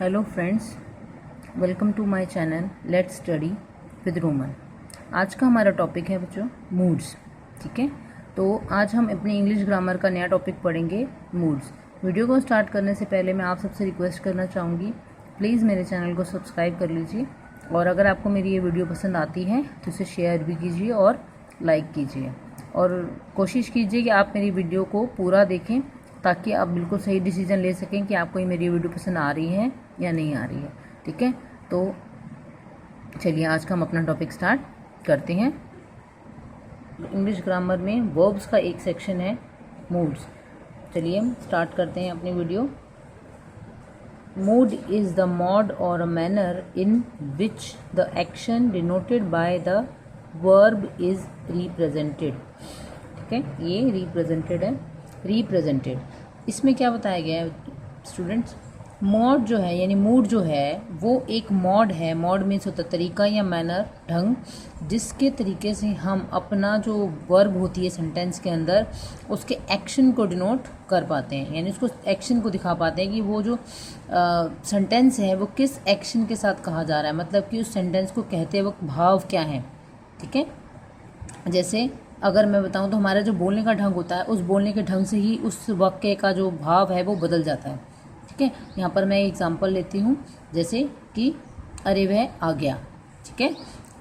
Hello friends, welcome to my channel let's study with Roman. आज का हमारा topic है बच्चों मूड्स। ठीक है, तो आज हम अपने इंग्लिश ग्रामर का नया टॉपिक पढ़ेंगे मूड्स। वीडियो को स्टार्ट करने से पहले मैं आप सबसे रिक्वेस्ट करना चाहूँगी, प्लीज़ मेरे चैनल को सब्सक्राइब कर लीजिए और अगर आपको मेरी ये वीडियो पसंद आती है तो इसे शेयर भी कीजिए और लाइक कीजिए और कोशिश कीजिए कि आप मेरी वीडियो को पूरा देखें ताकि आप बिल्कुल सही डिसीजन ले सकें कि आपको ये मेरी वीडियो पसंद आ रही है या नहीं आ रही है। ठीक है, तो चलिए आज का हम अपना टॉपिक स्टार्ट करते हैं। इंग्लिश ग्रामर में वर्ब्स का एक सेक्शन है मूड्स। चलिए हम स्टार्ट करते हैं अपनी video. Mood is the mode और a manner in which the action denoted by the verb is represented. ठीक है, ये रिप्रेजेंटेड है, रिप्रेजेंटेड। इसमें क्या बताया गया है स्टूडेंट्स, मोड जो है यानी मूड जो है वो एक मोड है। मोड मीन्स होता है तरीका या मैनर, ढंग, जिसके तरीके से हम अपना जो वर्ब होती है सेंटेंस के अंदर उसके एक्शन को डिनोट कर पाते हैं, यानी उसको एक्शन को दिखा पाते हैं कि वो जो सेंटेंस है वो किस एक्शन के साथ कहा जा रहा है, मतलब कि उस सेंटेंस को कहते वक्त भाव क्या है। ठीक है, जैसे अगर मैं बताऊं तो हमारा जो बोलने का ढंग होता है उस बोलने के ढंग से ही उस वाक्य का जो भाव है वो बदल जाता है। ठीक है, यहाँ पर मैं एग्जांपल लेती हूँ, जैसे कि अरे वह आ गया। ठीक है,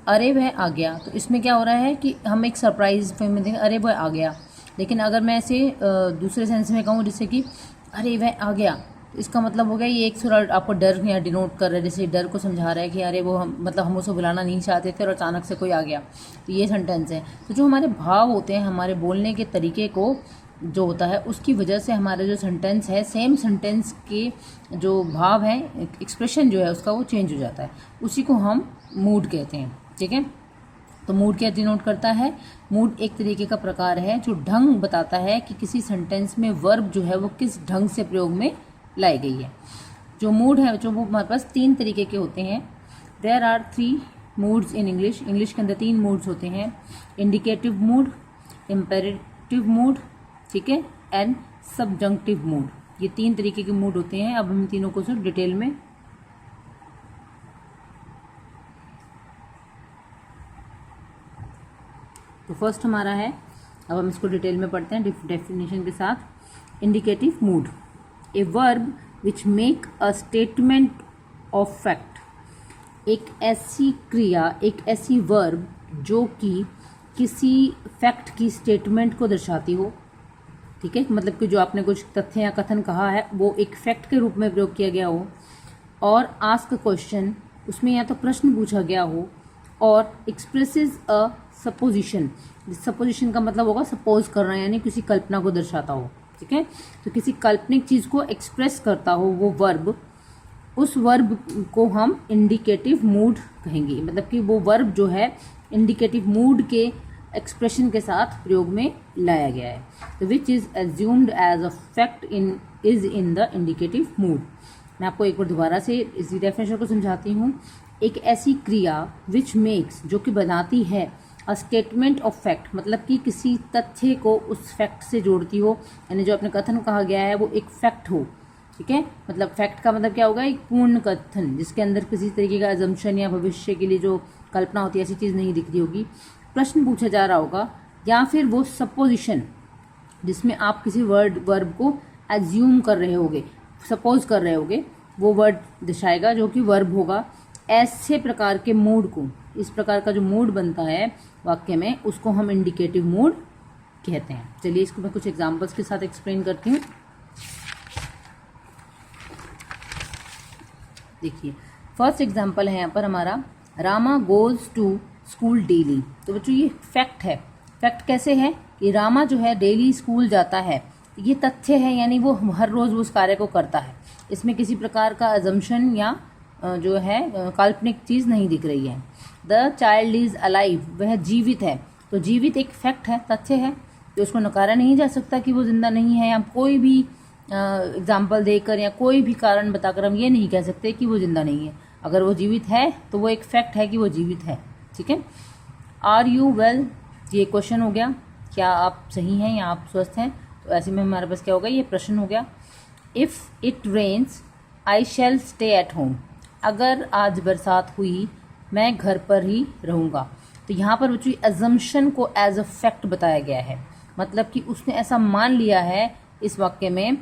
अरे वह आ गया, तो इसमें क्या हो रहा है कि हम एक सरप्राइज में देखें अरे वह आ गया। लेकिन अगर मैं ऐसे दूसरे सेंस में कहूँ जैसे कि अरे वह आ गया, तो इसका मतलब हो गया ये एक थोड़ा आपको डर यहाँ डिनोट कर रहा है, जैसे डर को समझा रहा है कि अरे वो हम उसे बुलाना नहीं चाहते थे और अचानक से कोई आ गया, तो ये सेंटेंस है। तो जो हमारे भाव होते हैं, हमारे बोलने के तरीके को जो होता है उसकी वजह से हमारा जो सेंटेंस है, सेम सेंटेंस के जो भाव है, एक्सप्रेशन जो है उसका वो चेंज हो जाता है, उसी को हम मूड कहते हैं। ठीक है, तो मूड क्या डिनोट करता है? मूड एक तरीके का प्रकार है जो ढंग बताता है कि किसी सेंटेंस में वर्ब जो है वो किस ढंग से प्रयोग में लाई गई है। जो मूड है जो वो हमारे पास तीन तरीके के होते हैं। There are 3 moods in English. English के अंदर 3 मूड्स होते हैं, इंडिकेटिव मूड, इम्पेरेटिव मूड, ठीक है, एंड सबजंक्टिव मूड। ये 3 तरीके के मूड होते हैं। अब हम तीनों को सिर्फ डिटेल में तो फर्स्ट हमारा है, अब हम इसको डिटेल में पढ़ते हैं डेफिनेशन के साथ। Indicative mood, a verb which make a statement of fact. एक ऐसी क्रिया, एक ऐसी वर्ब जो कि किसी फैक्ट की स्टेटमेंट को दर्शाती हो। ठीक है, मतलब कि जो आपने कुछ तथ्य या कथन कहा है वो एक फैक्ट के रूप में प्रयोग किया गया हो। और आस्क क्वेश्चन, उसमें या तो प्रश्न पूछा गया हो, और एक्सप्रेसेस अ सपोजिशन। सपोजिशन का मतलब होगा सपोज करना, यानी किसी कल्पना को दर्शाता हो। ठीक है, तो किसी काल्पनिक चीज को एक्सप्रेस करता हो वो वर्ब, उस वर्ब को हम इंडिकेटिव मूड कहेंगे। मतलब कि वो वर्ब जो है इंडिकेटिव मूड के एक्सप्रेशन के साथ प्रयोग में लाया गया है। तो which is assumed as a fact is in the indicative mood. मैं आपको एक बार दोबारा से इसी डेफिनेशन को समझाती हूँ। एक ऐसी क्रिया विच मेक्स, जो कि बनाती है, अ स्टेटमेंट ऑफ फैक्ट, मतलब कि किसी तथ्य को उस फैक्ट से जोड़ती हो, यानी जो अपने कथन कहा गया है वो एक फैक्ट हो। ठीक है, मतलब फैक्ट का मतलब क्या होगा? एक पूर्ण कथन जिसके अंदर किसी तरीके का अजम्पशन या भविष्य के लिए जो कल्पना होती है ऐसी चीज़ नहीं दिख रही होगी। प्रश्न पूछा जा रहा होगा, या फिर वो सपोजिशन जिसमें आप किसी वर्ब को एज्यूम कर रहे होगे, सपोज कर रहे होगे, वो वर्ड दर्शाएगा जो कि वर्ब होगा। ऐसे प्रकार के मूड को, इस प्रकार का जो मूड बनता है वाक्य में, उसको हम इंडिकेटिव मूड कहते हैं। चलिए इसको मैं कुछ एग्जांपल्स के साथ एक्सप्लेन करती हूँ। देखिए, फर्स्ट एग्जांपल है यहाँ पर हमारा, Rama goes to school daily. तो बच्चों ये फैक्ट है। फैक्ट कैसे है कि रामा जो है डेली स्कूल जाता है, ये तथ्य है, यानी वो हर रोज उस कार्य को करता है। इसमें किसी प्रकार का अजम्पशन या जो है काल्पनिक चीज नहीं दिख रही है। द चाइल्ड इज अलाइव, वह जीवित है। तो जीवित एक फैक्ट है, तथ्य है, तो उसको नकारा नहीं जा सकता कि वो जिंदा नहीं है। या कोई भी एग्जाम्पल देकर या कोई भी कारण बताकर हम ये नहीं कह सकते कि वो जिंदा नहीं है। अगर वो जीवित है तो वो एक फैक्ट है कि वो जीवित है। ठीक है, आर यू वेल, ये क्वेश्चन हो गया, क्या आप सही हैं या आप स्वस्थ हैं। तो ऐसे में हमारे पास क्या होगा, ये प्रश्न हो गया। If it rains I shall stay at home, अगर आज बरसात हुई मैं घर पर ही रहूँगा। तो यहाँ पर बच्चों अजम्पशन को एज अ फैक्ट बताया गया है, मतलब कि उसने ऐसा मान लिया है इस वाक्य में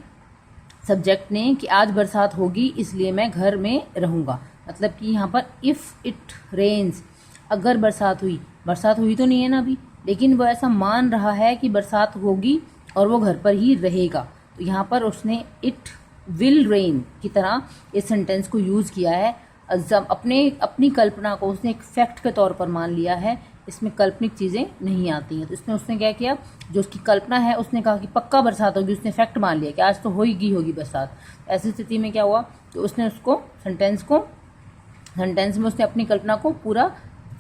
सब्जेक्ट ने कि आज बरसात होगी इसलिए मैं घर में रहूँगा। मतलब कि यहाँ पर इफ़ इट रेन्स, अगर बरसात हुई तो नहीं है ना अभी, लेकिन वो ऐसा मान रहा है कि बरसात होगी और वो घर पर ही रहेगा। तो यहाँ पर उसने इट विल रेन की तरह इस सेंटेंस को यूज़ किया है। अपनी कल्पना को उसने एक फैक्ट के तौर पर मान लिया है, इसमें काल्पनिक चीज़ें नहीं आती हैं। तो इसमें उसने क्या किया, जो उसकी कल्पना है उसने कहा कि पक्का बरसात होगी, उसने फैक्ट मान लिया कि आज तो होगी बरसात। ऐसी स्थिति में क्या हुआ कि उसने उसको सेंटेंस में उसने अपनी कल्पना को पूरा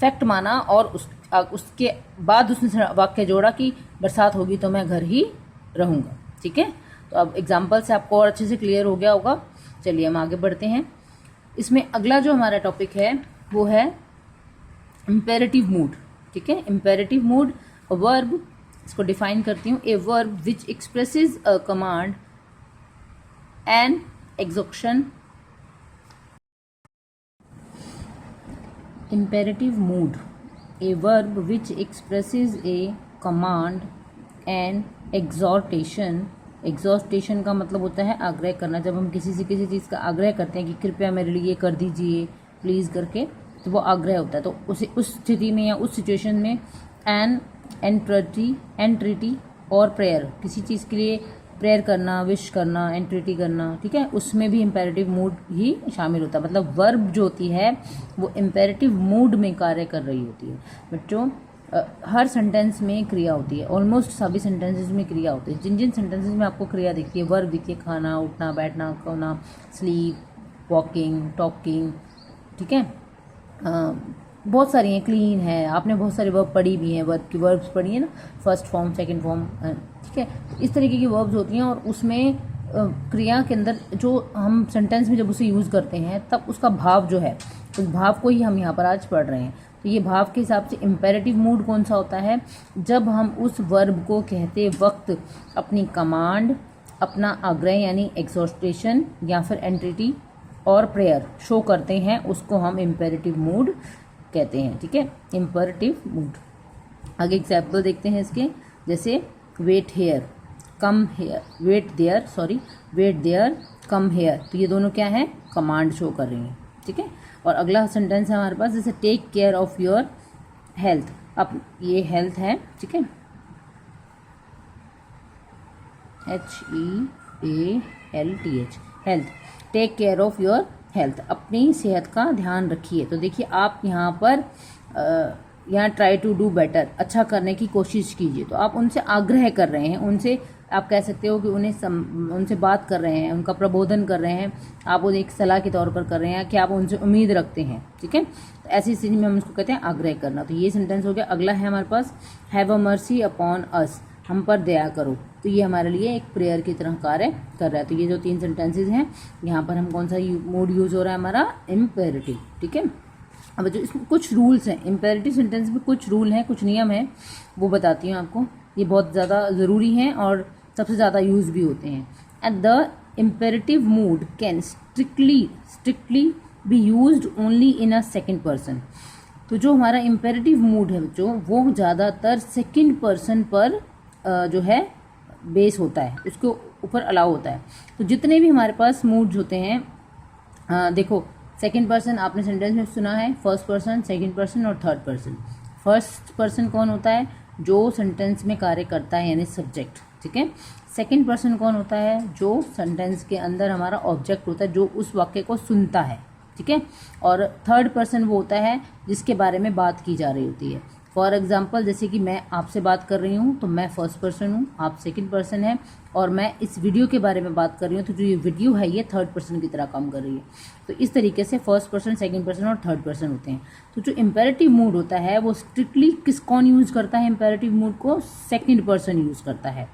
फैक्ट माना और उसके बाद उसने वाक्य जोड़ा कि बरसात होगी तो मैं घर ही रहूँगा। ठीक है, तो अब एग्जाम्पल से आपको और अच्छे से क्लियर हो गया होगा। चलिए हम आगे बढ़ते हैं। इसमें अगला जो हमारा टॉपिक है वो है इम्पेरेटिव मूड। ठीक है, इम्पेरेटिव मूड वर्ब, इसको डिफाइन करती हूँ, a verb which expresses a command an exhortation. Imperative mood, a verb which expresses a command an exhortation. Exhortation का मतलब होता है आग्रह करना। जब हम किसी से किसी चीज़ का आग्रह करते हैं कि कृपया मेरे लिए कर दीजिए प्लीज़ करके, तो वो आग्रह होता है। तो उस स्थिति में या उस सिचुएशन में एन एंट्रिटी और प्रेयर, किसी चीज़ के लिए प्रेयर करना, विश करना, एंट्रिटी करना, ठीक है, उसमें भी इम्पेरेटिव मूड ही शामिल होता है। मतलब वर्ब जो होती है वो इम्पेरेटिव मूड में कार्य कर रही होती है। बच्चों हर सेंटेंस में क्रिया होती है, ऑलमोस्ट सभी सेंटेंसेस में क्रिया होती है। जिन जिन सेंटेंसेस में आपको क्रिया दिखती है, वर्ब दिखती है, खाना, उठना, बैठना, सोना, स्लीप, वॉकिंग, टॉकिंग, ठीक है, बहुत सारी हैं, क्लीन है, आपने बहुत सारी वर्ब पढ़ी भी हैं, वर्ब की वर्ब्स पढ़ी है ना, फर्स्ट फॉर्म, सेकंड फॉर्म, ठीक है, इस तरीके की वर्ब्स होती हैं। और उसमें क्रिया के अंदर जो हम सेंटेंस में जब उसे यूज़ करते हैं तब उसका भाव जो है, उस भाव को ही हम यहाँ पर आज पढ़ रहे हैं। तो ये भाव के हिसाब से इम्पेरेटिव मूड कौन सा होता है, जब हम उस वर्ब को कहते वक्त अपनी कमांड, अपना आग्रह यानी एक्सॉर्टेशन या फिर एंट्रिटी और प्रेयर शो करते हैं, उसको हम इम्पेरेटिव मूड कहते हैं। ठीक है, इम्पेरेटिव मूड। आगे एग्जाम्पल देखते हैं इसके, जैसे wait here come here, wait there come here. तो ये दोनों क्या है, कमांड शो कर रही हैं। ठीक है, और अगला सेंटेंस है हमारे पास, जैसे take care of your health. अब ये हेल्थ है, ठीक है, HEALTH, health. Take care of your health, अपनी सेहत का ध्यान रखिए। तो देखिए आप यहाँ पर यहाँ ट्राई टू डू बेटर, अच्छा करने की कोशिश कीजिए। तो आप उनसे आग्रह कर रहे हैं, उनसे आप कह सकते हो कि उनसे बात कर रहे हैं, उनका प्रबोधन कर रहे हैं, आप उन्हें एक सलाह के तौर पर कर रहे हैं कि आप उनसे उम्मीद रखते हैं। ठीक है, तो ऐसी स्थिति में हम उसको कहते हैं आग्रह करना। तो ये सेंटेंस हो गया। अगला है हमारे पास, have a mercy upon us, हम पर दया करो। तो ये हमारे लिए एक प्रेयर की तरह कार्य कर रहा है। तो ये जो 3 सेंटेंसेज हैं, यहाँ पर हम कौन सा मूड यूज़ हो रहा है, हमारा इम्पेरेटिव। ठीक है, अब जो इसमें कुछ रूल्स हैं, इम्पेरेटिव सेंटेंस में कुछ रूल हैं, कुछ नियम हैं, वो बताती हूँ आपको। ये बहुत ज़्यादा ज़रूरी हैं और सबसे ज़्यादा यूज़ भी होते हैं। And the imperative mood can strictly be used only in a second person. तो जो हमारा इम्पेरेटिव मूड है बच्चों, वो ज़्यादातर सेकेंड पर्सन पर जो है बेस होता है, उसके ऊपर अलाउ होता है। तो जितने भी हमारे पास मूड्स होते हैं, देखो सेकंड पर्सन आपने सेंटेंस में सुना है, फर्स्ट पर्सन, सेकंड पर्सन और थर्ड पर्सन। फर्स्ट पर्सन कौन होता है, जो सेंटेंस में कार्य करता है यानी सब्जेक्ट। ठीक है, सेकंड पर्सन कौन होता है, जो सेंटेंस के अंदर हमारा ऑब्जेक्ट होता है, जो उस वाक्य को सुनता है। ठीक है, और थर्ड पर्सन वो होता है जिसके बारे में बात की जा रही होती है। फॉर एग्जाम्पल, जैसे कि मैं आपसे बात कर रही हूँ तो मैं फर्स्ट पर्सन हूँ, आप सेकंड पर्सन है, और मैं इस वीडियो के बारे में बात कर रही हूँ तो जो ये वीडियो है ये थर्ड पर्सन की तरह काम कर रही है। तो इस तरीके से फर्स्ट पर्सन, सेकंड पर्सन और थर्ड पर्सन होते हैं। तो जो इम्पेरेटिव मूड होता है वो स्ट्रिक्टली कौन यूज़ करता है, इम्पेरेटिव मूड को सेकेंड पर्सन यूज़ करता है।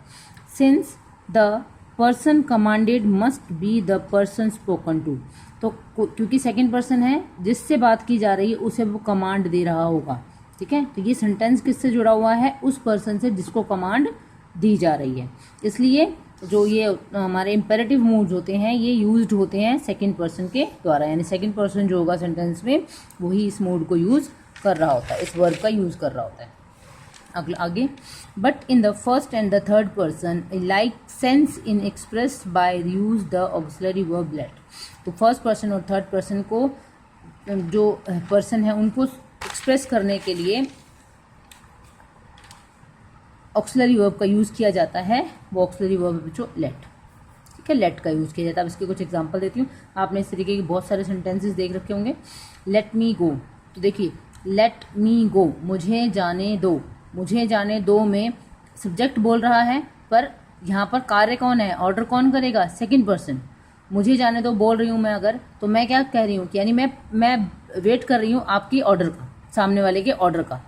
Since the person commanded must be the person spoken to. तो क्योंकि सेकेंड पर्सन है, जिससे बात की जा रही है उसे वो कमांड दे रहा होगा। ठीक है, तो ये सेंटेंस किससे जुड़ा हुआ है, उस पर्सन से जिसको कमांड दी जा रही है। इसलिए जो ये हमारे इम्पेरेटिव मूड्स होते हैं ये यूज्ड होते हैं सेकंड पर्सन के द्वारा, यानी सेकंड पर्सन जो होगा सेंटेंस में वही इस मूड को यूज़ कर रहा होता है, इस वर्ब का यूज़ कर रहा होता है। आगे, but in the first and the third person like sense in expressed by use the auxiliary verb let. तो फर्स्ट पर्सन और थर्ड पर्सन को जो पर्सन है उनको एक्सप्रेस करने के लिए ऑक्सिलरी वर्ब का यूज़ किया जाता है, वो ऑक्सिलरी वर्ब जो लेट, ठीक है, लेट का यूज़ किया जाता है। अब इसके कुछ एग्जांपल देती हूँ। आपने इस तरीके के बहुत सारे सेंटेंसेस देख रखे होंगे। लेट मी गो, तो देखिए लेट मी गो, मुझे जाने दो, मुझे जाने दो में सब्जेक्ट बोल रहा है, पर यहाँ पर कार्य कौन है, ऑर्डर कौन करेगा, सेकंड पर्सन। मुझे जाने दो बोल रही हूँ मैं अगर, तो मैं क्या कह रही हूँ कि यानी मैं वेट कर रही हूँ आपकी ऑर्डर का, सामने वाले के ऑर्डर का,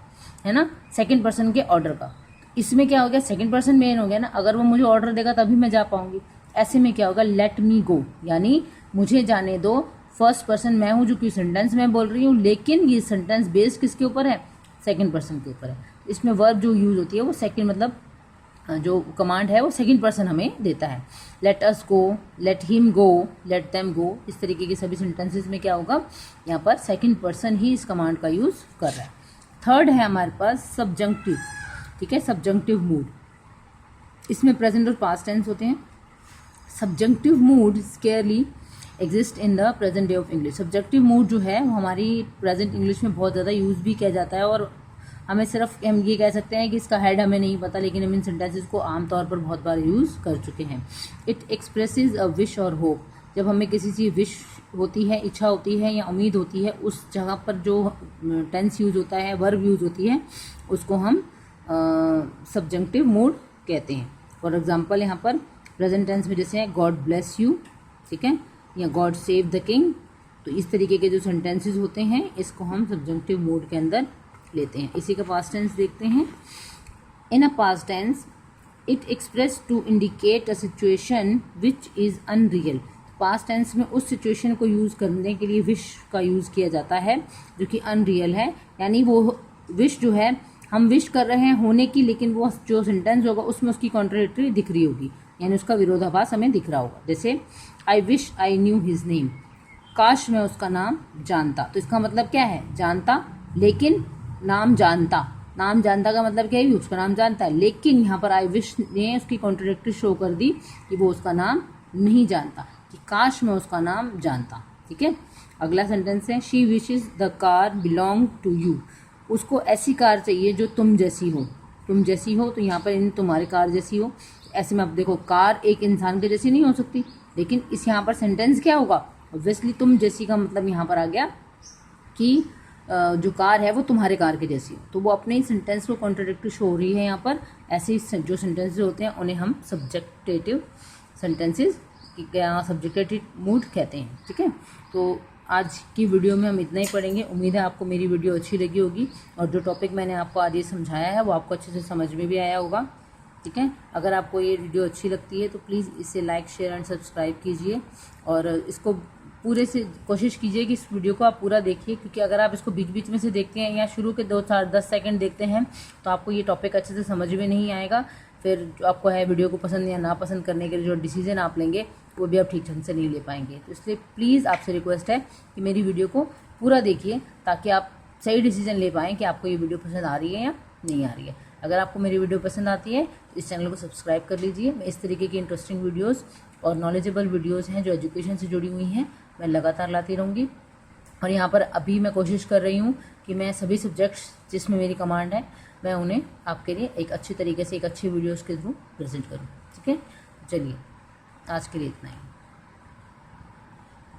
है ना, सेकंड पर्सन के ऑर्डर का। इसमें क्या हो गया, सेकंड पर्सन मेन हो गया ना, अगर वो मुझे ऑर्डर देगा तभी मैं जा पाऊंगी। ऐसे में क्या होगा, लेट मी गो, यानी मुझे जाने दो, फर्स्ट पर्सन मैं हूँ जो कि सेंटेंस में बोल रही हूँ, लेकिन ये सेंटेंस बेस्ड किसके ऊपर है, सेकंड पर्सन के ऊपर है। इसमें वर्ब जो यूज होती है वो सेकंड, मतलब जो कमांड है वो सेकंड पर्सन हमें देता है। Let us go, let him go, let them go, इस तरीके के सभी सेंटेंसेस में क्या होगा, यहाँ पर सेकंड पर्सन ही इस कमांड का यूज कर रहा है। थर्ड है हमारे पास सब्जंक्टिव, ठीक है, सब्जंक्टिव मूड। इसमें प्रेजेंट और पास्ट टेंस होते हैं। Subjunctive mood scarcely exist in the present day of English. Subjective mood जो है वो हमारी प्रेजेंट इंग्लिश में बहुत ज़्यादा यूज़ भी किया जाता है, और हमें सिर्फ हम ये कह सकते हैं कि इसका हेड हमें नहीं पता, लेकिन हम इन सेंटेंसेस को आमतौर पर बहुत बार यूज़ कर चुके हैं। इट एक्सप्रेसेस अ विश और होप। जब हमें किसी चीज़ विश होती है, इच्छा होती है या उम्मीद होती है, उस जगह पर जो टेंस यूज़ होता है, वर्ब यूज़ होती है, उसको हम सब्जंक्टिव मूड कहते हैं। फॉर एग्जाम्पल यहाँ पर प्रेजेंट टेंस में जैसे है गॉड ब्लेस यू, ठीक है, या गॉड सेव द किंग। तो इस तरीके के जो सेंटेंसेस होते हैं इसको हम सब्जंक्टिव मूड के अंदर लेते हैं। इसी का पास्ट टेंस देखते हैं। In a past tense it express to indicate a situation which is unreal. Past tense में उस सिचुएशन को यूज़ करने के लिए विश का यूज़ किया जाता है जो कि अनरियल है, यानी वो विश जो है हम विश कर रहे हैं होने की, लेकिन वो जो सेंटेंस होगा उसमें उसकी कॉन्ट्राडिक्टरी दिख रही होगी, यानी उसका विरोधाभास हमें दिख रहा होगा। जैसे I wish I knew his name, काश मैं उसका नाम जानता। तो इसका मतलब क्या है, जानता लेकिन नाम जानता। नाम जानता का मतलब क्या है, उसका नाम जानता है, लेकिन यहाँ पर आई विश ने उसकी कॉन्ट्राडिक्टरी शो कर दी कि वो उसका नाम नहीं जानता, कि काश मैं उसका नाम जानता, ठीक है। अगला सेंटेंस है she wishes the car belong to you. उसको ऐसी कार चाहिए जो तुम जैसी हो, तुम जैसी हो, तो यहाँ पर इन तुम्हारी कार जैसी हो। ऐसे में आप देखो कार एक इंसान के जैसी नहीं हो सकती, लेकिन इस यहाँ पर सेंटेंस क्या होगा, ऑब्वियसली तुम जैसी का मतलब यहाँ पर आ गया कि जो कार है वो तुम्हारे कार के जैसी हो। तो वो अपने ही सेंटेंस को कॉन्ट्राडिक्टरी शो हो रही है यहाँ पर। ऐसे ही जो सेंटेंसेस होते हैं उन्हें हम सब्जेक्टिव सेंटेंसेस या सब्जेक्टिव मूड कहते हैं, ठीक है। तो आज की वीडियो में हम इतना ही पढ़ेंगे। उम्मीद है आपको मेरी वीडियो अच्छी लगी होगी, और जो टॉपिक मैंने आपको आज ये समझाया है वो आपको अच्छे से समझ में भी आया होगा, ठीक है। अगर आपको ये वीडियो अच्छी लगती है तो प्लीज़ इसे लाइक शेयर एंड सब्सक्राइब कीजिए, और इसको पूरे से कोशिश कीजिए कि इस वीडियो को आप पूरा देखिए, क्योंकि अगर आप इसको बीच बीच में से देखते हैं या शुरू के 2-4-10 सेकंड देखते हैं तो आपको ये टॉपिक अच्छे से समझ में नहीं आएगा। फिर जो आपको है वीडियो को पसंद या नापसंद करने के लिए जो डिसीजन आप लेंगे वो भी आप ठीक ढंग से नहीं ले पाएंगे। तो इसलिए प्लीज़ आपसे रिक्वेस्ट है कि मेरी वीडियो को पूरा देखिए, ताकि आप सही डिसीजन ले पाएँ कि आपको ये वीडियो पसंद आ रही है या नहीं आ रही है। अगर आपको मेरी वीडियो पसंद आती है तो इस चैनल को सब्सक्राइब कर लीजिए। मैं इस तरीके की इंटरेस्टिंग वीडियोज़ और नॉलेजेबल वीडियोज़ हैं जो एजुकेशन से जुड़ी हुई हैं, मैं लगातार लाती रहूँगी। और यहाँ पर अभी मैं कोशिश कर रही हूँ कि मैं सभी सब्जेक्ट्स जिसमें मेरी कमांड है मैं उन्हें आपके लिए एक अच्छी तरीके से एक अच्छी वीडियोज़ के थ्रू प्रेजेंट करूँ, ठीक है। चलिए आज के लिए इतना ही।